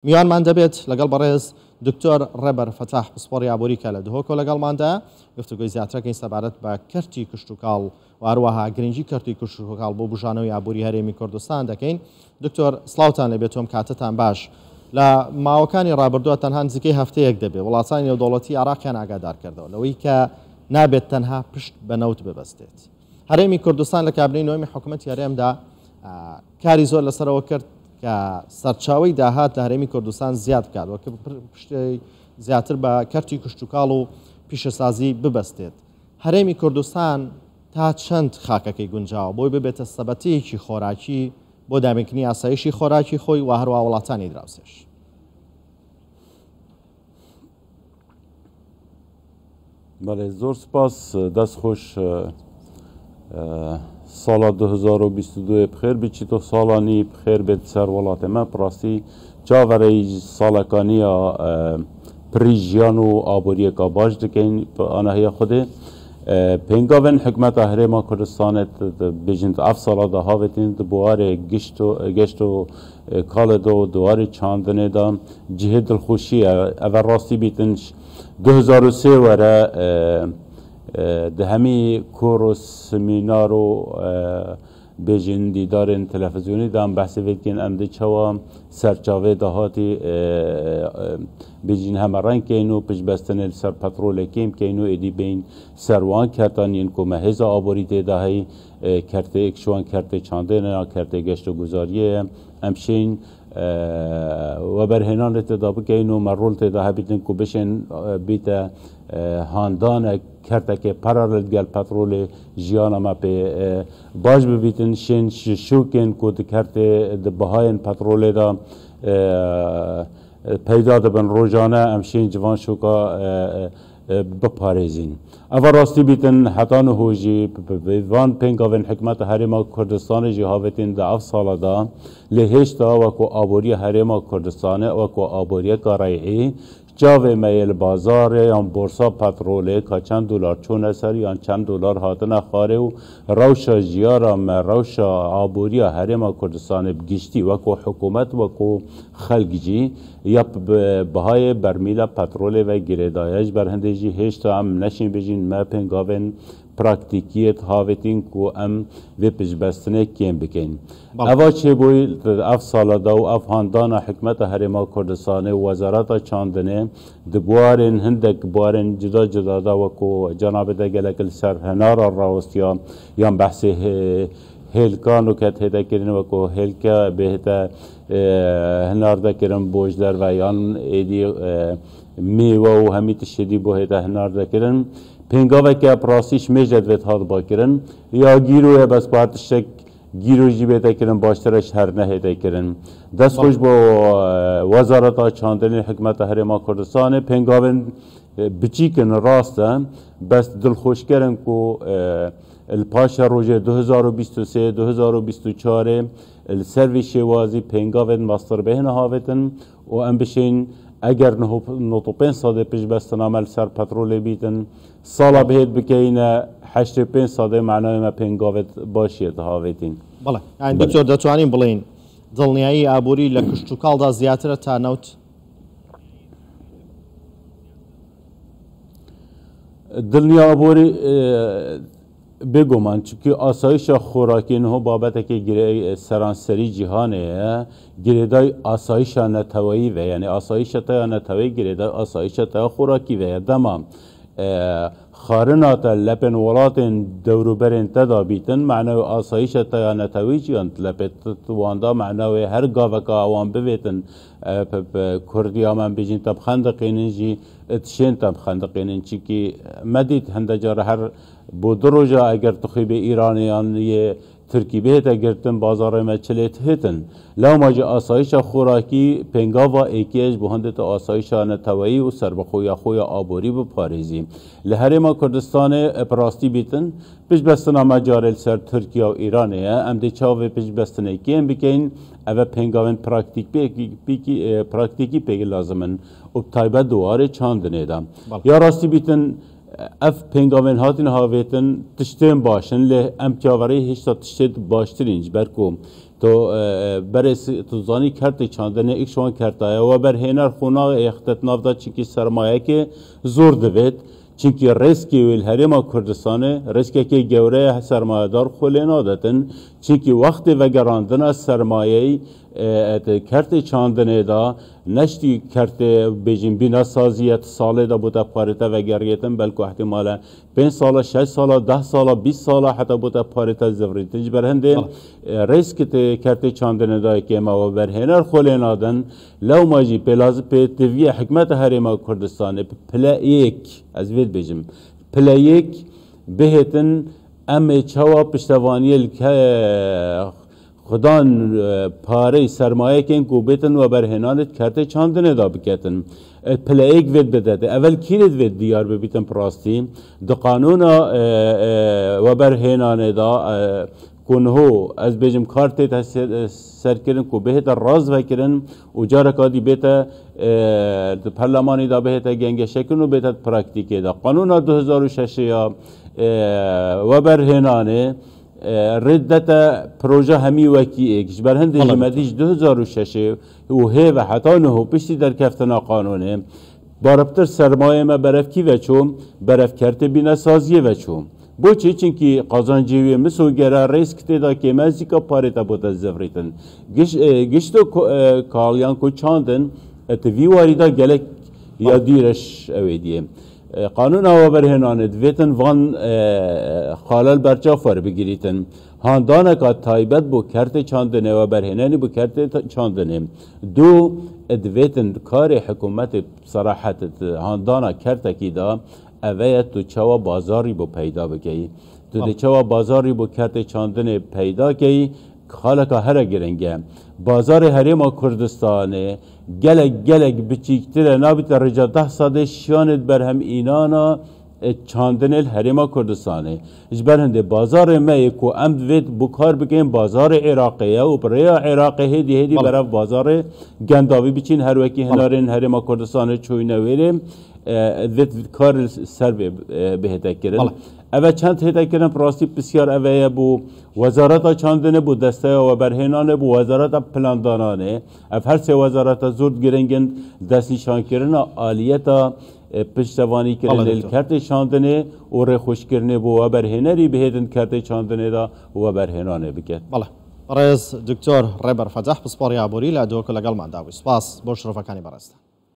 میوانمان دەبێت لەگەڵ بەڕێز دکتۆر ڕێبەر فەتاح پسپۆڕی ئابووری کە لە دهۆکۆ لەگەڵماندا گفتوگوی زیاترەکەین سەبارەت بە کەرتی کشتوکاڵ و هەروەها گرنگی کەرتی کشتوکاڵ بۆ بژانەوەی ئابووری هەرێمی کوردستان دەکەین. دکتۆر سڵاوتان لەبێت تۆم کاتتان باش. لە ماوەکانی ڕابردووە تەنها نزیکەی هەفتەیەک دەبێت وڵاتانی نێودەوڵەتی عێراقیان ئاگادار کردەوە لەوەی کە نابێت تەنها پشت بە نەوت ببەستێت. هەرێمی کوردستان لە کابینەی نوێمی حکوومەتی هەرێمدا کاری زۆر لەسەرەوە کرد کە سەرچاوەی داهات لە هەرێمی کوردستان زیاد بکات وەکە پشتی زیاتر بە کەرتی کشتوکاڵ و پیشەسازی ببەستێت. هەرێمی کوردستان تا چەند خاکەکەی گونجاوە بۆی ببێتە سەبەتەیەکی خۆراکی بۆ دامێنکردنی ئاسایشی خۆراکی خۆی و هەروە وڵاتانی دراوسێش. بله زۆر سپاس دەست خۆش ساڵا 2022 بخێر بیچیتۆ ساڵانی بخێر بێت سەر وڵاتێمە پڕاستی چاوەڕێی ساڵەکانیە پڕی ژیان و ئابووریەکە باش دەکەین ئانەهەیە خودێ پێنگاوێن حکومەتە هەرێما کوردستانێت بێژین ئەف ساڵا داهاوێتین بوارێ گەشت و کاڵێدا و دوارێ چاندنێدا جهێ دڵخۆشیە ئەڤە ڕاستی بیتن 2003 وەرە دهمی کور و سمینار و بیجین دیدارین تلفزیونی دام بحثی ویدکن امده چوا سرچاوه دهاتی بیجین همه رنگ کینو پش بستن سر پترول کیم کینو ایدی بین سروان کرتان ین که محض آبوری تداهی کرته اکشوان کرته چانده نه کرته گشت و گذاریه امشین و برهنان تدابه کینو مرول تداهی بیتن که بشن بیت هاندان کرده که پرارل گل پترول جیان ما به باج ببیتن شن شوکن کود کرده بهاین پترول دا پیدا دبن روزانه امشین جوان شوکا بپارێزین. ئەوە ڕاستی بیتن هەتا نهۆژی وان پێنگاوێن حکومەتە هەرێما کوردستانێژی هاوێتین دا ئەف ساڵەدا لێ هێشتا وەکو ئابووریە هەرێما کوردستانê وەکو ئابووریەکە ڕێعی çavê me yê li bazarê yan borsa petrolê ka çend dolar çûne ser yan çend dolar hatine xwarê û rewşa jiyara me rewşa aboriya herêma Kurdistanê bi giştî weko hikûmet weko xelk jî ya bihayê bermîla petrolê ve girêdaya ji ber hindê jî hêşta em neşîn bijîn me pêngavên praktikiyê havêtîn ku em vê pişbestinê kêm bikin. Eva çêbûyî ev salada û ev handana hikûmeta herêma Kurdistanê û wezareta çandinê di buarên hindek buarên cida cida da weko cenabê de gelek li ser henara rawistiya yan behsê hêlkan û ket hêdekirin weko hêlke bêhte hinardekirin bojler ve yan êdî mêwe û hemî tiştî bû hêde hinardekirin pêngaveke prasî mêjet vê hat bakirin ya gîroye bes partişek gîro jî bêtekirin baştir ji her nehêtekirin. Destxweş bo wezareta çandinê hikûmeta Herêma Kurdistanê pêngavên biçîkin rast e bes dilxweşkerin ku li paşa rojê 2023-2024 li ser vê şêwazî pêngavên masterbêhine havêtin û em bişên eger 95 sadê pişbestina me li ser petrolê bîtin sala bihêt bikeyne 85 sadê معنای me pêngavê başiyê dihavêtîn. بەڵێ یان دکتۆر دەتوانین بڵین دڵنیایی ئابووری لە کشتوکاڵدا زیاترە تا نەوت؟ دڵنیا ئابووری بێگومان چونکە ئاسایشە خۆراکی نهۆ بابەتێکی سەرانسەری جیهانەیە گرێدای ئاسایشە نەتەوەیی vê yani ئاسایشە تەیا نەتەوەی گرێدای ئاسایشە تەیا خۆراکی vê dema خارنات لپن ولاتن دوروبرین تدا بیتن معنای آسایش تیا نتوی چیان لپت واندا معنای هر گاوکا آوان بویتن کردیا من بیجین تب خندقینن جی اتشین تب خندقینن چی که مدید هندجار هر بودروجا اگر تخیب ایرانیان یه ترکی بهت گرتن بازار مچلیت هتن لو ماجی آسایش خوراکی پنگاوا ایکیش بهندت آسایش نتوایی و سربخویا خویا آبوری به پاریزی لهرما کردستان پراستی بیتن پیش بستنا مجارل سر ترکیه و ایرانیه ام دی چاوی پیش بستنه کیم بکین اوه پنگاوین پراکتیکی پیگ لازمن و تایبه دواره چاندنه دم یا راستی بیتن اف پنگاوین هاتین هاویتن تشتین باشن له ام چاوری هیچ تا تشتید باشترینج برکو تو برس تو زانی کرد چاندنه ایک شوان کرتای و بر هنر خونا اختت نافدا چیکی سرمایه که زور دوید چونکی ریسکی ویل هرما کردستانه ریسکی که گوره سرمایه دار خوله نادتن چونکی وقت و گراندن سرمایه کرت چاندنه دا نشتی کرت بیجیم بینا سازیت ساله دا بوده پارتا و گریتن بلکه احتمالا 5 ساله 6 ساله 10 ساله 20 ساله حتی بوده پارتا زفریتنج برهنده ریسک کرت چاندنه دا که ما و برهنر خوله نادن لو ماجی پلاز پی تیوی حکمت هرما کردستانه پلا ایک از وید بیجیم پلا ایک بهتن امی چوا پشتوانی خدان پاره سرمایه کن کوبتن و برهنانت کرده چاندنه دا بکتن پلایک وید بدده اول کیرد وید دیار ببیتن پراستی دو قانون و برهنانه دا کنهو از بیجم کارتی تا سر کرن کو بهت راز وکرن و جارکا دی بیتا پرلمانی دا بهت گنگ شکن و بهت پراکتیکی دا قانون 2006 یا و برهنانه ردت پروژه همی وکی ایکش برهند جمدیش 2006 و هی و حتی نه پشتی در کفتنا قانونه باربتر سرمایه ما برف کی وچوم برف کرته بینا سازیه وچوم بو چی چونکی قازانجیوی مسو گره ریسک تیدا که مزی که پاره تا بوده زفریتن گشتو کالیان کو چاندن اتوی واریدا گلک یا دیرش اویدیه قانون آوا برهنانه دویتن وان خالل برچافر بگیریتن هاندانه که تایبت بو کرت چاندنه و برهنانی بو کرت چاندنه دو دویتن کار حکومت صراحت هاندانه کرتکی دا اوه تو چوا بازاری بو پیدا بگی تو دی چوا بازاری بو کرت چاندنه پیدا کی خالقا هر گرنگه بازار هرما کردستانه گلک بچیکتره نابیت رجا 10 ساده شاند برهم اینانا چاندن هرما کردستانه اجبرهنده بازار مایی کو امد وید بکار بگیم بازار عراقیه و برای عراقی هدی برای بازار گنداوی بچین هر وکی هنارین هرما کردستانه چوینه ویریم وید کار سر بهده کرن اوه چند هده کرن پراستی بسیار اوه بو وزارت چاندنه بو دسته و برهنانه بو وزارت پلاندانانه اف هر سه وزارت زورد گرنگن دستی شان کرن آلیتا پشتوانی کرن کرت چاندنه و رخوش کرنه بو و برهنری بهدن کرت چاندنه دا و برهنانه بکت بله برز دکتر ریبر فتح بسپاری عبوری لدوک لگل من داوی سپاس بو شرفکانی برست